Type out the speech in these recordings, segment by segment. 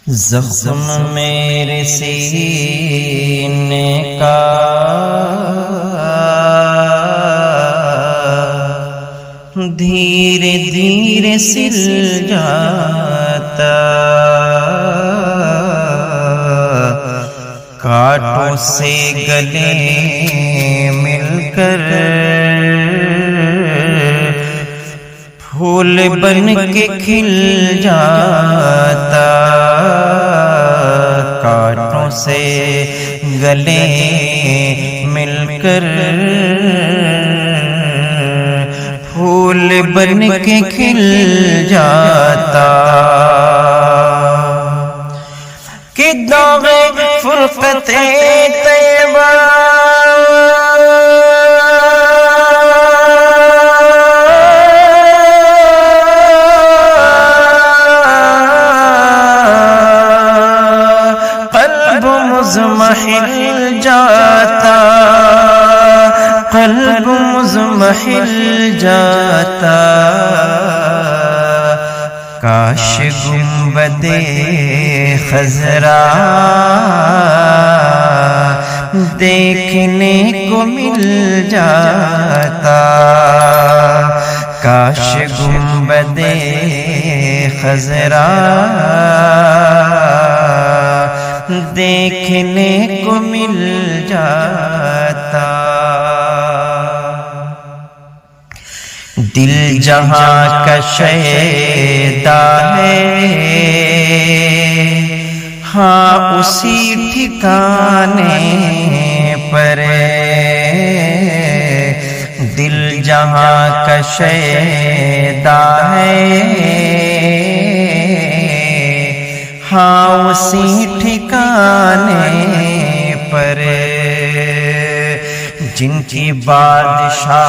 زخم میرے سینے کا دھیرے دھیرے سل جاتا، کانٹوں سے گلے مل کر پھول بن کے کھل جاتا، کانٹوں سے گلے مل کر پھول بن کے کھل جاتا، کہ داغ فرقت طیبہ قلب مضمحل جاتا، قلب مضمحل جاتا، کاش گنبد خضرا دیکھنے کو مل جاتا، کاش گنبد خضرا دیکھنے کو مل جاتا۔ دل جہاں کا شیدا ہے، ہاں اسی ٹھکانے پر، دل جہاں کا شیدا ہے، ہاں اسی ٹھکانے پر، جن کی بادشاہت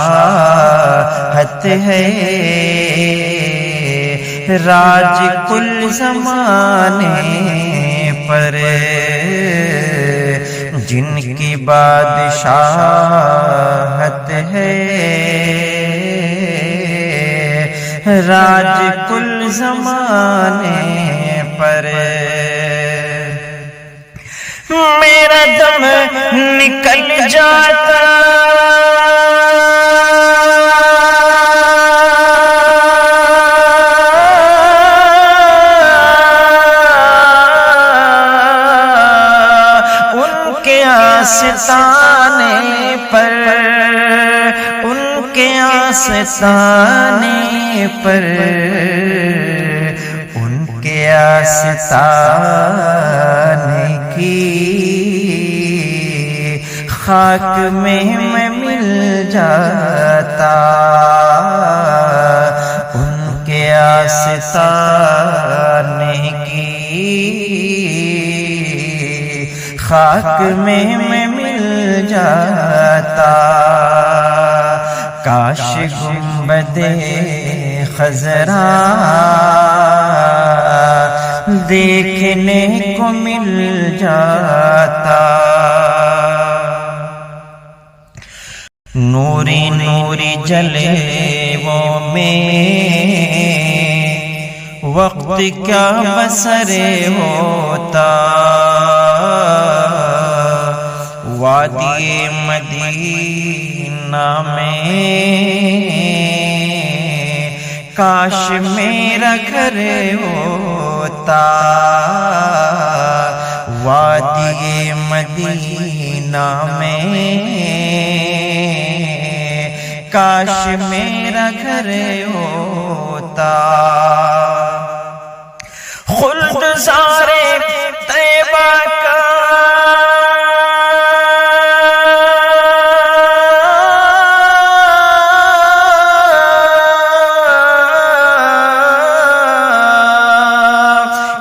ہے راج کل زمانے پر، جن کی بادشاہت ہے راج کل زمانے پر، میرا دم نکل جاتا ان کے آستانے پر، ان کے آستانے پر، ان کے آستانے کی خاک میں مل جاتا، ان کے آستانے کی خاک میں مل جاتا، کاش گنبد خضرا دیکھنے کو مل جاتا۔ نوری نوری جلے وہ میں وقت کیا بسر ہوتا، وادی مدینہ میں کاش میرا گھر ہوتا، وادی مدینہ میں کاش میرا گھر ہوتا، خلد سارے طیبہ کا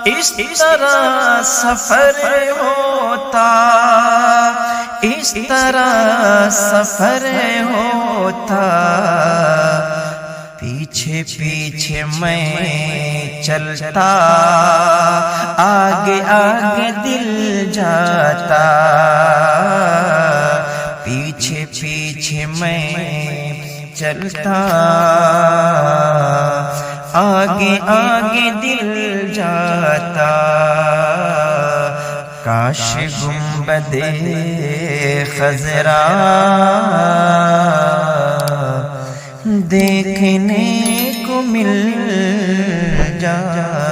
اس طرح سفر ہوتا، اس طرح سفر ہوتا، پیچھے پیچھے میں چلتا، آگے آگے دل جاتا، پیچھے پیچھے میں چلتا، آگے آگے دل جاتا، کاش گنبد خضرا دیکھنے کو مل جائے۔